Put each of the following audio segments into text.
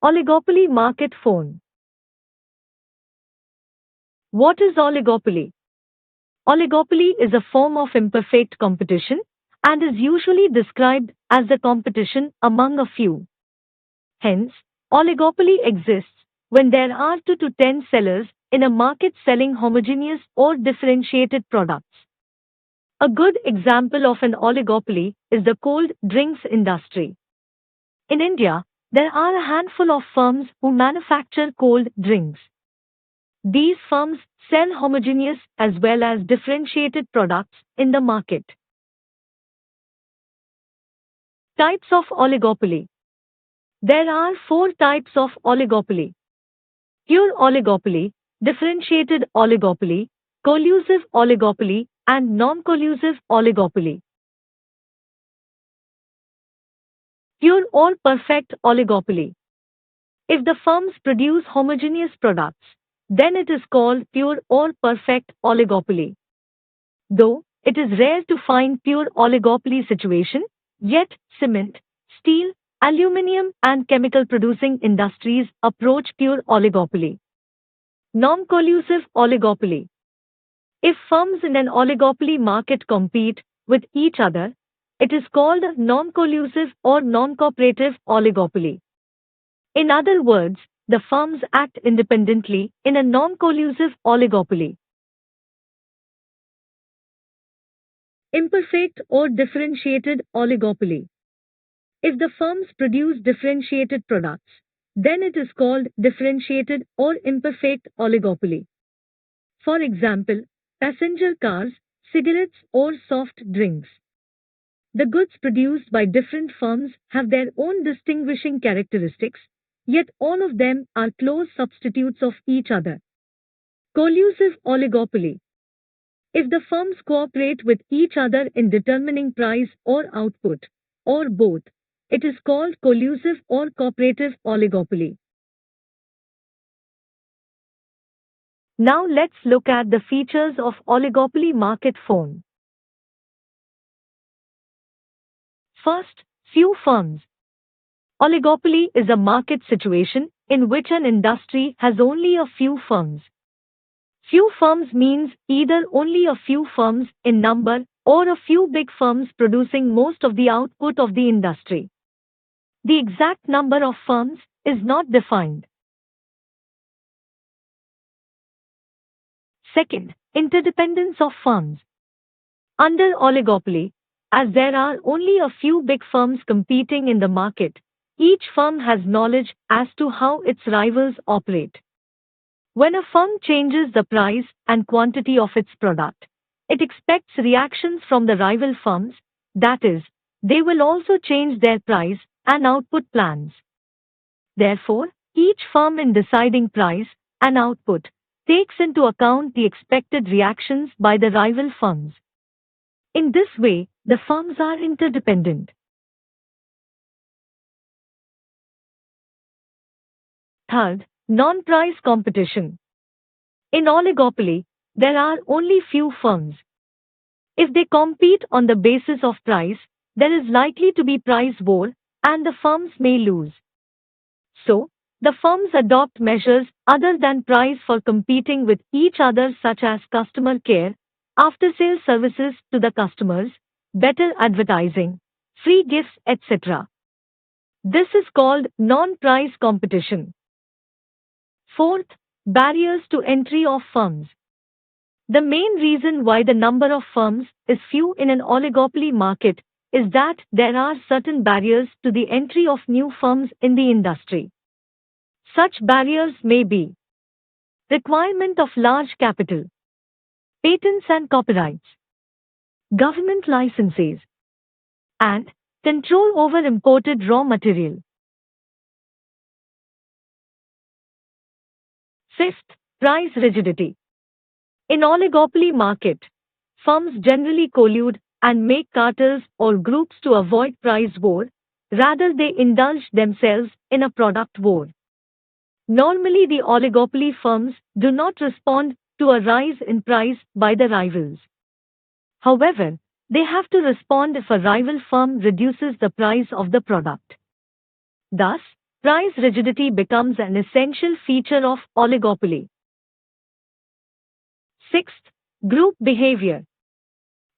Oligopoly market phone. What is oligopoly? Oligopoly is a form of imperfect competition and is usually described as the competition among a few. Hence, oligopoly exists when there are 2 to 10 sellers in a market selling homogeneous or differentiated products. A good example of an oligopoly is the cold drinks industry. In India, there are a handful of firms who manufacture cold drinks. These firms sell homogeneous as well as differentiated products in the market. Types of oligopoly. There are 4 types of oligopoly: pure oligopoly, differentiated oligopoly, collusive oligopoly, and non-collusive oligopoly. Pure or perfect oligopoly. If the firms produce homogeneous products, then it is called pure or perfect oligopoly. Though it is rare to find pure oligopoly situation, yet cement, steel, aluminium and chemical producing industries approach pure oligopoly. Non-collusive oligopoly. If firms in an oligopoly market compete with each other, it is called a non-collusive or non-cooperative oligopoly. In other words, the firms act independently in a non-collusive oligopoly. Imperfect or differentiated oligopoly. If the firms produce differentiated products, then it is called differentiated or imperfect oligopoly. For example, passenger cars, cigarettes, or soft drinks. The goods produced by different firms have their own distinguishing characteristics, yet all of them are close substitutes of each other. Collusive oligopoly. If the firms cooperate with each other in determining price or output, or both, it is called collusive or cooperative oligopoly. Now let's look at the features of oligopoly market phone. First, few firms. Oligopoly is a market situation in which an industry has only a few firms. Few firms means either only a few firms in number or a few big firms producing most of the output of the industry. The exact number of firms is not defined. Second, interdependence of firms. Under oligopoly, as there are only a few big firms competing in the market, each firm has knowledge as to how its rivals operate. When a firm changes the price and quantity of its product, it expects reactions from the rival firms, that is, they will also change their price and output plans. Therefore, each firm in deciding price and output takes into account the expected reactions by the rival firms. In this way, the firms are interdependent. Third, non-price competition. In oligopoly, there are only few firms. If they compete on the basis of price, there is likely to be price war and the firms may lose. So, the firms adopt measures other than price for competing with each other, such as customer care, after-sale services to the customers, better advertising, free gifts, etc. This is called non-price competition. Fourth, barriers to entry of firms. The main reason why the number of firms is few in an oligopoly market is that there are certain barriers to the entry of new firms in the industry. Such barriers may be requirement of large capital, patents and copyrights, government licenses, and control over imported raw material. Fifth, price rigidity. In oligopoly market, firms generally collude and make cartels or groups to avoid price war, rather they indulge themselves in a product war. Normally the oligopoly firms do not respond to a rise in price by the rivals. However, they have to respond if a rival firm reduces the price of the product. Thus, price rigidity becomes an essential feature of oligopoly. Sixth, group behavior.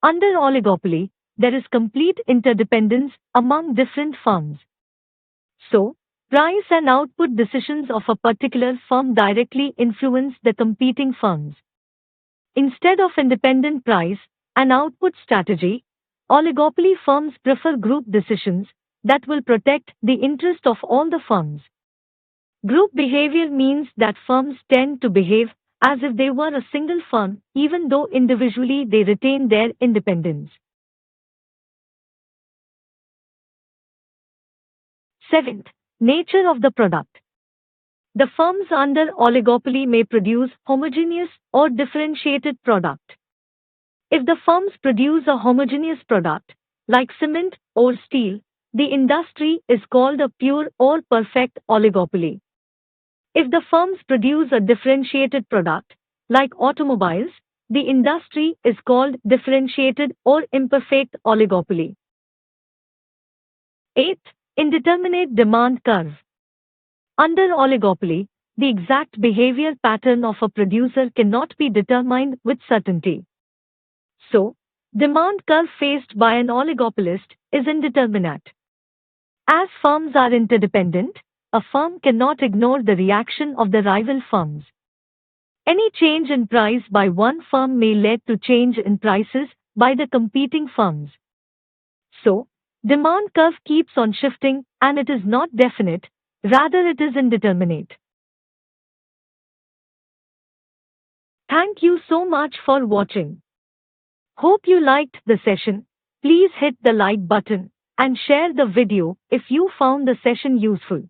Under oligopoly, there is complete interdependence among different firms. So, price and output decisions of a particular firm directly influence the competing firms. Instead of independent price and output strategy, oligopoly firms prefer group decisions that will protect the interest of all the firms. Group behavior means that firms tend to behave as if they were a single firm, even though individually they retain their independence. Seventh, nature of the product. The firms under oligopoly may produce homogeneous or differentiated product. If the firms produce a homogeneous product, like cement or steel, the industry is called a pure or perfect oligopoly. If the firms produce a differentiated product, like automobiles, the industry is called differentiated or imperfect oligopoly. 8. Indeterminate demand curve. Under oligopoly, the exact behavior pattern of a producer cannot be determined with certainty. So, demand curve faced by an oligopolist is indeterminate. As firms are interdependent, a firm cannot ignore the reaction of the rival firms. Any change in price by one firm may lead to change in prices by the competing firms. So, demand curve keeps on shifting and it is not definite, rather it is indeterminate. Thank you so much for watching. Hope you liked the session. Please hit the like button and share the video if you found the session useful.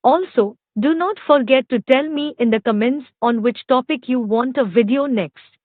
Also, do not forget to tell me in the comments on which topic you want a video next.